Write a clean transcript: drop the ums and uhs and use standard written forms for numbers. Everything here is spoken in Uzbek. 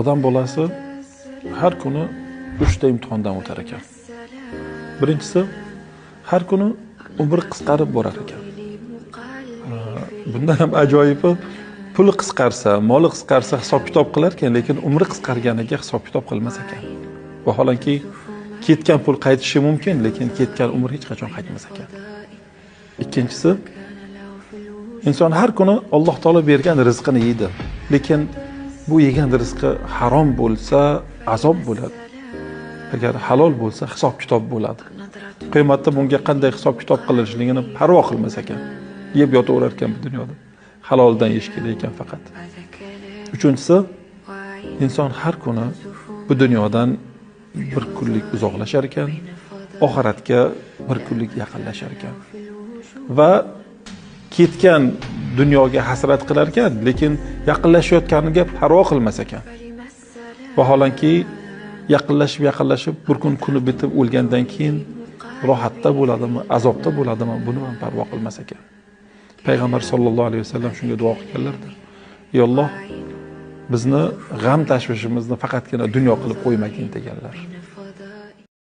Odam bolasi har kuni 3 ta imtihondan o'tar ekan. Birinchisi, har kuni umri qisqarib borar ekan. Bundan ham ajoyibi, puli qisqarsa, moli qisqarsa hisob-kitob qilar ekan, lekin umri qisqarganiga hisob-kitob qilmas ekan. Vaholanki ketgan pul qaytishi mumkin, lekin ketgan umr hech qachon qaytmas ekan. Ikkinchisi, inson har kuni Alloh taolo bergan rizqini yeydi, lekin bu yegan rizqi harom bo'lsa, azob bo'ladi. Agar halol bo'lsa, hisob-kitob bo'ladi. Qiyomatda bunga qanday hisob-kitob qilinishligini parvo qilmas ekan. Yeb yotaverar ekan bu dunyoda. Haloldan yeyish kerak ekan faqat. Uchinchisi, inson har kuni bu dunyodan bir kunlik uzoqlashar ekan, oxiratga bir kunlik yaqinlashar ekan. Va ketgan dunyoga hasrat qilar ekan, lekin yaqinlashayotganiga parvo qilmas ekan. Vaholanki yaqinlashib bir kuni bitib o'lgandan keyin rohatda bo'ladimi, azobda bo'ladimi, buni ham parvo qilmas ekan. Payg'ambar sollallohu alayhi vasallam shunga duo qilganlardir. Ey Alloh, bizni g'am tashvishimizni faqatgina dunyo qilib qo'ymagin deganlar.